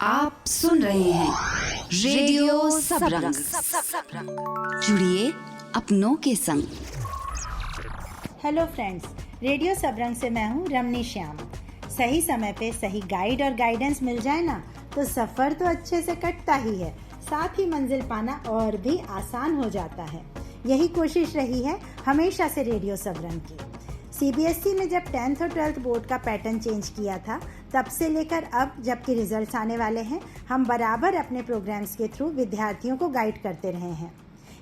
आप सुन रहे हैं रेडियो सबरंग। जुड़िए अपनों के संग। हेलो फ्रेंड्स, रेडियो सबरंग से मैं हूँ रमनी श्याम। सही समय पे सही गाइड और गाइडेंस मिल जाए ना तो सफ़र तो अच्छे से कटता ही है, साथ ही मंजिल पाना और भी आसान हो जाता है। यही कोशिश रही है हमेशा से रेडियो सबरंग की। सीबीएसई ने जब 10th और 12th बोर्ड का पैटर्न चेंज किया था, तब से लेकर अब जबकि रिजल्ट्स आने वाले हैं, हम बराबर अपने प्रोग्राम्स के थ्रू विद्यार्थियों को गाइड करते रहे हैं।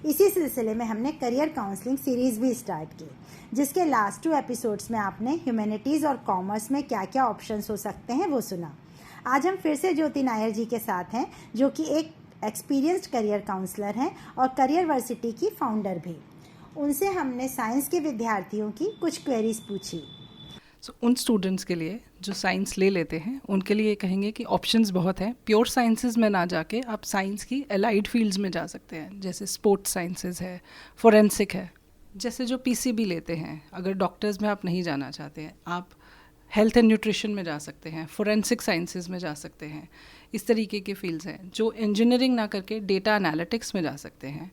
इसी सिलसिले में हमने करियर काउंसलिंग सीरीज भी स्टार्ट की, जिसके लास्ट 2 एपिसोड्स में आपने ह्यूमैनिटीज़ और कॉमर्स में क्या क्या ऑप्शंस हो सकते हैं वो सुना। आज हम फिर से ज्योति नायर जी के साथ हैं, जो कि एक एक्सपीरियंस्ड करियर काउंसलर हैं और करियर वर्सिटी की फाउंडर भी। उनसे हमने साइंस के विद्यार्थियों की कुछ क्वेरीज पूछी। उन स्टूडेंट्स के लिए जो साइंस ले लेते हैं, उनके लिए कहेंगे कि ऑप्शंस बहुत हैं। प्योर साइंसेज में ना जाके आप साइंस की एलाइड फील्ड्स में जा सकते हैं, जैसे स्पोर्ट्स साइंसेज है, फोरेंसिक है। जैसे जो पीसीबी लेते हैं, अगर डॉक्टर्स में आप नहीं जाना चाहते हैं, आप हेल्थ एंड न्यूट्रिशन में जा सकते हैं, फोरेंसिक साइंसेज में जा सकते हैं। इस तरीके के फील्ड्स हैं। जो इंजीनियरिंग ना करके डेटा एनालिटिक्स में जा सकते हैं,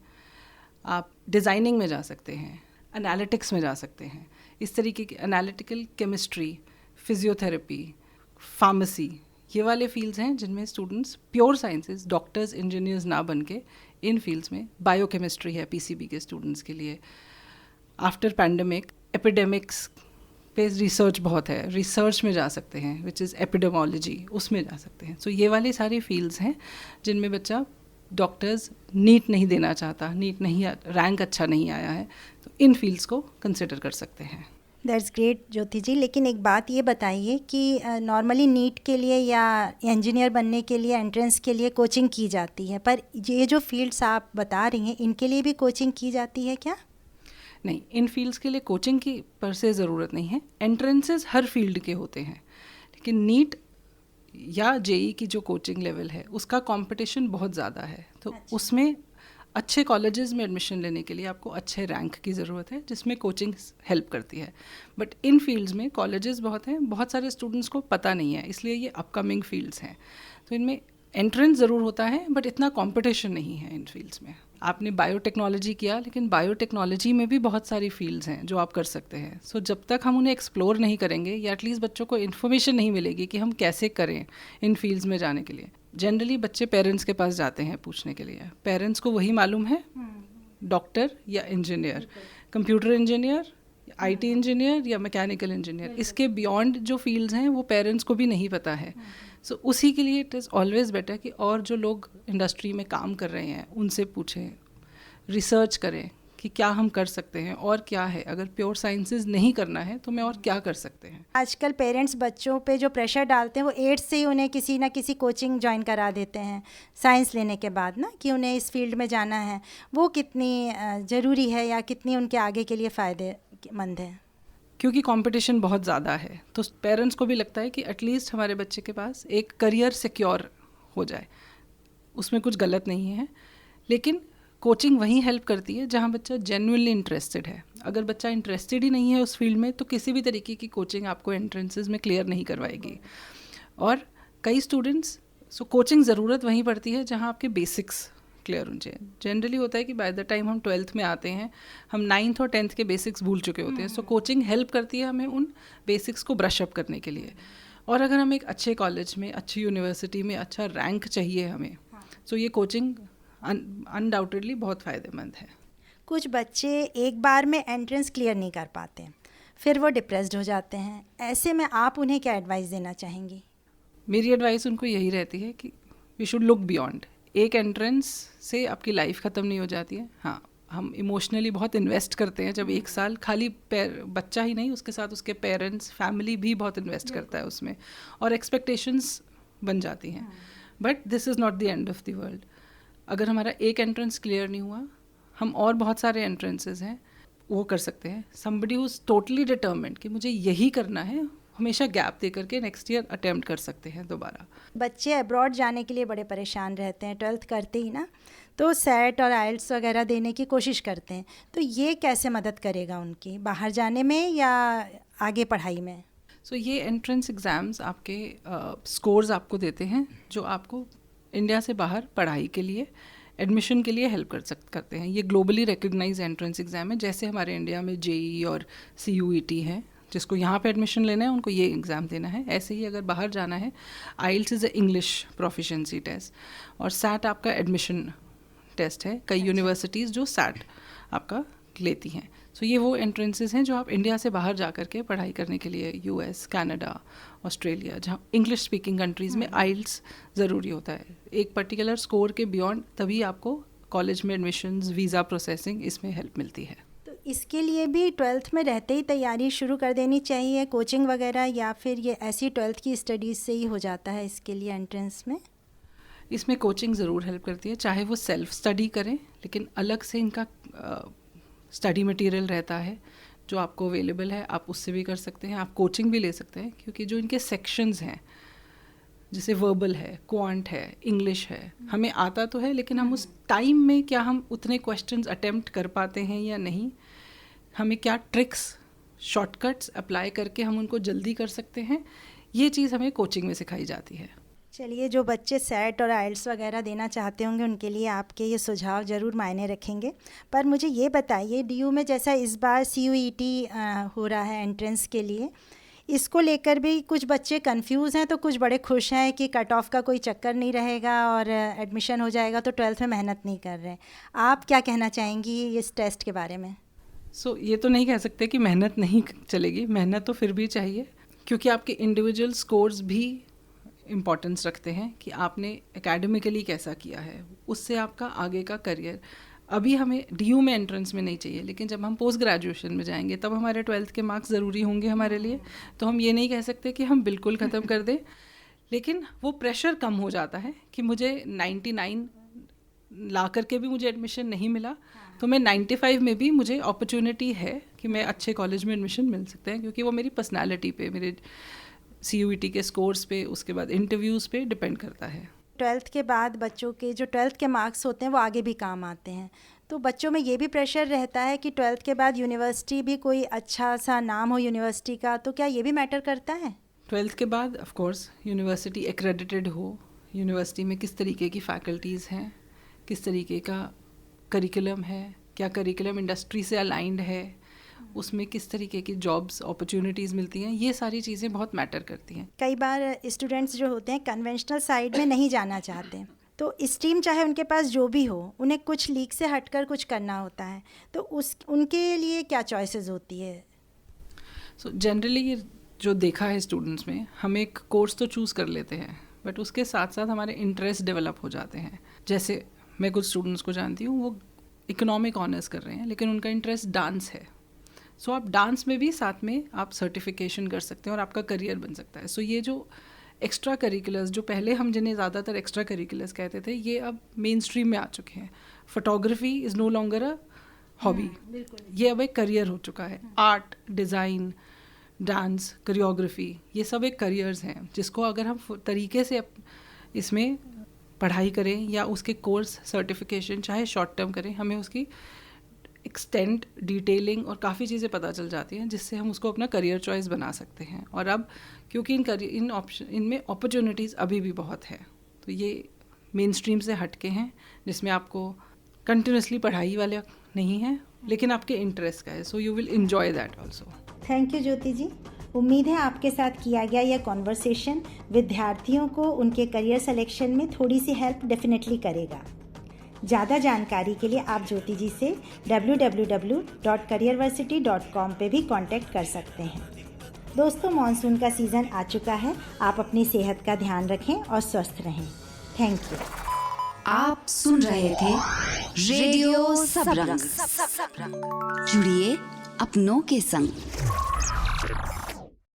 आप डिज़ाइनिंग में जा सकते हैं, एनालिटिक्स में जा सकते हैं। इस तरीके की एनालिटिकल केमिस्ट्री, फिजियोथेरेपी, फार्मेसी, ये वाले फील्ड्स हैं जिनमें students pure sciences, doctors, engineers ना बन के इन फील्ड्स में। बायोकेमिस्ट्री है पीसीबी के स्टूडेंट्स के लिए। आफ्टर पैंडमिक एपिडेमिक्स पे रिसर्च बहुत है, रिसर्च में जा सकते हैं, विच इज़ एपिडेमोलॉजी, उसमें जा सकते हैं। सो ये वाले सारे फील्ड्स हैं जिनमें बच्चा डॉक्टर्स नीट नहीं देना चाहता, नीट नहीं, रैंक अच्छा नहीं आया है, तो इन फील्ड्स को कंसिडर कर सकते हैं। दैट्स ग्रेट ज्योति जी। लेकिन एक बात ये बताइए कि नॉर्मली नीट के लिए या इंजीनियर बनने के लिए एंट्रेंस के लिए कोचिंग की जाती है, पर ये जो फील्ड्स आप बता रही हैं, इनके लिए भी कोचिंग की जाती है क्या? नहीं, इन फील्ड्स के लिए कोचिंग की पर से ज़रूरत नहीं है। एंट्रेंसेस हर फील्ड के होते हैं, लेकिन नीट या जेई की जो कोचिंग लेवल है उसका कंपटीशन बहुत ज़्यादा है। तो उसमें अच्छे कॉलेजेस में एडमिशन लेने के लिए आपको अच्छे रैंक की ज़रूरत है, जिसमें कोचिंग हेल्प करती है। बट इन फील्ड्स में कॉलेजेस बहुत हैं, बहुत सारे स्टूडेंट्स को पता नहीं है, इसलिए ये अपकमिंग फील्ड्स हैं। तो इनमें एंट्रेंस ज़रूर होता है, बट इतना कंपटीशन नहीं है इन फील्ड्स में। आपने बायोटेक्नोलॉजी किया, लेकिन बायोटेक्नोलॉजी में भी बहुत सारी फील्ड्स हैं जो आप कर सकते हैं। सो जब तक हम उन्हें एक्सप्लोर नहीं करेंगे, या एटलीस्ट बच्चों को इन्फॉर्मेशन नहीं मिलेगी कि हम कैसे करें इन फील्ड्स में जाने के लिए। जनरली बच्चे पेरेंट्स के पास जाते हैं पूछने के लिए। पेरेंट्स को वही मालूम है, डॉक्टर या engineer, computer engineer, IT engineer या मैकेनिकल इंजीनियर। इसके बियॉन्ड जो फील्ड्स हैं वो पेरेंट्स को भी नहीं पता है। सो उसी के लिए इट इज़ ऑलवेज बेटर कि और जो लोग इंडस्ट्री में काम कर रहे हैं उनसे पूछें, रिसर्च करें कि क्या हम कर सकते हैं और क्या है। अगर प्योर साइंसेज नहीं करना है तो मैं और क्या कर सकते हैं। आजकल पेरेंट्स बच्चों पे जो प्रेशर डालते हैं, वो 8th से ही उन्हें किसी ना किसी कोचिंग ज्वाइन करा देते हैं साइंस लेने के बाद ना, कि उन्हें इस फील्ड में जाना है। वो कितनी ज़रूरी है या कितनी उनके आगे के लिए फ़ायदेमंद है? क्योंकि कंपटीशन बहुत ज़्यादा है, तो पेरेंट्स को भी लगता है कि एटलीस्ट हमारे बच्चे के पास एक करियर सिक्योर हो जाए। उसमें कुछ गलत नहीं है, लेकिन कोचिंग वहीं हेल्प करती है जहाँ बच्चा जेन्युइनली इंटरेस्टेड है। अगर बच्चा इंटरेस्टेड ही नहीं है उस फील्ड में, तो किसी भी तरीके की कोचिंग आपको एंट्रेंसेस में क्लियर नहीं करवाएगी। और कई स्टूडेंट्स कोचिंग ज़रूरत वहीं पड़ती है जहाँ आपके बेसिक्स क्लियर होने चाहिए। जनरली होता है कि बाय द टाइम हम 12th में आते हैं, हम 9th और 10th के बेसिक्स भूल चुके होते हैं। सो कोचिंग हेल्प करती है हमें उन बेसिक्स को ब्रश अप करने के लिए। और अगर हम एक अच्छे कॉलेज में, अच्छी यूनिवर्सिटी में अच्छा रैंक चाहिए हमें, सो ये कोचिंग अनडाउटेडली बहुत फ़ायदेमंद है। कुछ बच्चे एक बार में एंट्रेंस क्लियर नहीं कर पाते, फिर वो डिप्रेस्ड हो जाते हैं। ऐसे में आप उन्हें क्या एडवाइस देना चाहेंगी? मेरी एडवाइस उनको यही रहती है कि वी शुड लुक बियॉन्ड। एक एंट्रेंस से आपकी लाइफ ख़त्म नहीं हो जाती है। हाँ, हम इमोशनली बहुत इन्वेस्ट करते हैं जब 1 साल, खाली बच्चा ही नहीं, उसके साथ उसके पेरेंट्स, फैमिली भी बहुत इन्वेस्ट करता है उसमें, और एक्सपेक्टेशंस बन जाती हैं। But this is not the end of the world. अगर हमारा एक एंट्रेंस क्लियर नहीं हुआ, हम और बहुत सारे एंट्रेंसेस हैं वो कर सकते हैं। Somebody who is totally determined कि मुझे यही करना है, हमेशा गैप दे करके नेक्स्ट ईयर अटेम्प्ट कर सकते हैं दोबारा। बच्चे अब्रॉड जाने के लिए बड़े परेशान रहते हैं 12th करते ही ना, तो सेट और आइल्स वगैरह देने की कोशिश करते हैं, तो ये कैसे मदद करेगा उनकी बाहर जाने में या आगे पढ़ाई में? सो ये एंट्रेंस एग्ज़ाम्स आपके स्कोर्स आपको देते हैं जो आपको इंडिया से बाहर पढ़ाई के लिए एडमिशन के लिए हेल्प करते हैं। ये ग्लोबली रिकग्नाइज एंट्रेंस एग्ज़ाम है, जैसे हमारे इंडिया में जेई और CUET है, जिसको यहाँ पे एडमिशन लेना है उनको ये एग्ज़ाम देना है। ऐसे ही अगर बाहर जाना है, IELTS is a English proficiency test और सैट आपका एडमिशन टेस्ट है। कई यूनिवर्सिटीज़ जो सैट आपका लेती हैं। सो ये वो एंट्रेंसेस हैं जो आप इंडिया से बाहर जा कर के पढ़ाई करने के लिए US, कनाडा, ऑस्ट्रेलिया, जहाँ इंग्लिश स्पीकिंग कंट्रीज़ में आइल्स ज़रूरी होता है। एक पर्टिकुलर स्कोर के बियॉन्ड तभी आपको कॉलेज में एडमिशन्स, वीज़ा प्रोसेसिंग इसमें हेल्प मिलती है। तो इसके लिए भी 12th में रहते ही तैयारी शुरू कर देनी चाहिए, कोचिंग वगैरह, या फिर ये ऐसी 12th की स्टडीज़ से ही हो जाता है इसके लिए एंट्रेंस में? इसमें कोचिंग ज़रूर हेल्प करती है, चाहे वो सेल्फ स्टडी करें, लेकिन अलग से इनका स्टडी मटेरियल रहता है जो आपको अवेलेबल है, आप उससे भी कर सकते हैं। आप कोचिंग भी ले सकते हैं, क्योंकि जो इनके सेक्शंस हैं, जैसे वर्बल है, क्वांट है, इंग्लिश है, हमें आता तो है, लेकिन हम उस टाइम में क्या हम उतने क्वेश्चंस अटेम्प्ट कर पाते हैं या नहीं, हमें क्या ट्रिक्स, शॉर्टकट्स अप्लाई करके हम उनको जल्दी कर सकते हैं, ये चीज़ हमें कोचिंग में सिखाई जाती है। चलिए, जो बच्चे सेट और आइल्स वगैरह देना चाहते होंगे उनके लिए आपके ये सुझाव ज़रूर मायने रखेंगे। पर मुझे ये बताइए, DU में जैसा इस बार CUET हो रहा है एंट्रेंस के लिए, इसको लेकर भी कुछ बच्चे कंफ्यूज हैं, तो कुछ बड़े खुश हैं कि कट ऑफ का कोई चक्कर नहीं रहेगा और एडमिशन हो जाएगा, तो 12th में मेहनत नहीं कर रहे हैं। आप क्या कहना चाहेंगी इस टेस्ट के बारे में? ये तो नहीं कह सकते कि मेहनत नहीं चलेगी, मेहनत तो फिर भी चाहिए, क्योंकि आपके इंडिविजुअल स्कोर्स भी इम्पॉर्टेंस रखते हैं कि आपने एकेडमिकली कैसा किया है, उससे आपका आगे का करियर। अभी हमें DU में एंट्रेंस में नहीं चाहिए, लेकिन जब हम पोस्ट ग्रेजुएशन में जाएंगे तब हमारे 12th के मार्क्स ज़रूरी होंगे हमारे लिए। तो हम ये नहीं कह सकते कि हम बिल्कुल ख़त्म कर दें, लेकिन वो प्रेशर कम हो जाता है कि मुझे 99 ला करके भी मुझे एडमिशन नहीं मिला, तो मैं 95 में भी मुझे अपॉर्चुनिटी है कि मैं अच्छे कॉलेज में एडमिशन मिल सकते हैं, क्योंकि वो मेरी पर्सनैलिटी पे, मेरे CUET के स्कोर्स पे, उसके बाद इंटरव्यूज़ पे डिपेंड करता है। 12th के बाद बच्चों के जो 12th के मार्क्स होते हैं वो आगे भी काम आते हैं, तो बच्चों में ये भी प्रेशर रहता है कि 12th के बाद यूनिवर्सिटी भी कोई अच्छा सा नाम हो यूनिवर्सिटी का, तो क्या ये भी मैटर करता है? 12th के बाद ऑफ कोर्स यूनिवर्सिटी एक्रेडिटेड हो, यूनिवर्सिटी में किस तरीके की फैकल्टीज़ हैं, किस तरीके का करिकुलम है, क्या करिकुलम इंडस्ट्री से अलाइंड है, उसमें किस तरीके की जॉब्स अपॉर्चुनिटीज़ मिलती हैं, ये सारी चीज़ें बहुत मैटर करती हैं। कई बार स्टूडेंट्स जो होते हैं कन्वेंशनल साइड में नहीं जाना चाहते, तो स्ट्रीम चाहे उनके पास जो भी हो, उन्हें कुछ लीक से हटकर कुछ करना होता है, तो उनके लिए क्या चॉइसेस होती है? जनरली जो देखा है स्टूडेंट्स में, हम एक कोर्स तो चूज़ कर लेते हैं, बट उसके साथ साथ हमारे इंटरेस्ट डेवलप हो जाते हैं। जैसे मैं कुछ स्टूडेंट्स को जानती हूँ, वो इकोनॉमिक ऑनर्स कर रहे हैं, लेकिन उनका इंटरेस्ट डांस है। आप डांस में भी साथ में आप सर्टिफिकेशन कर सकते हैं और आपका करियर बन सकता है। ये जो एक्स्ट्रा करिकुलर्स, जो पहले हम जिन्हें ज़्यादातर एक्स्ट्रा करिकुलर्स कहते थे, ये अब मेन स्ट्रीम में आ चुके हैं। Photography is no longer a hobby, ये अब एक करियर हो चुका है। आर्ट, डिज़ाइन, डांस, कोरियोग्राफी, ये सब एक करियर्स हैं, जिसको अगर हम तरीके से इसमें पढ़ाई करें या उसके कोर्स सर्टिफिकेशन चाहे शॉर्ट टर्म करें, हमें उसकी एक्सटेंट, डिटेलिंग और काफ़ी चीज़ें पता चल जाती हैं, जिससे हम उसको अपना करियर चॉइस बना सकते हैं। और अब क्योंकि इनमें अपॉर्चुनिटीज़ अभी भी बहुत है, तो ये मेन स्ट्रीम से हटके हैं, जिसमें आपको कंटिन्यूसली पढ़ाई वाला नहीं है, लेकिन आपके इंटरेस्ट का है, so you will enjoy that also. Thank you Jyoti ji. उम्मीद है आपके साथ किया गया यह कॉन्वर्सेशन विद्यार्थियों को उनके करियर सिलेक्शन में थोड़ी सी हेल्प डेफिनेटली करेगा। ज़्यादा जानकारी के लिए आप ज्योति जी से www.careerversity.com पे भी कांटेक्ट कर सकते हैं। दोस्तों, मानसून का सीज़न आ चुका है, आप अपनी सेहत का ध्यान रखें और स्वस्थ रहें। Thank you. आप सुन रहे थे रेडियो सबरंग। जुड़िए अपनों के संग।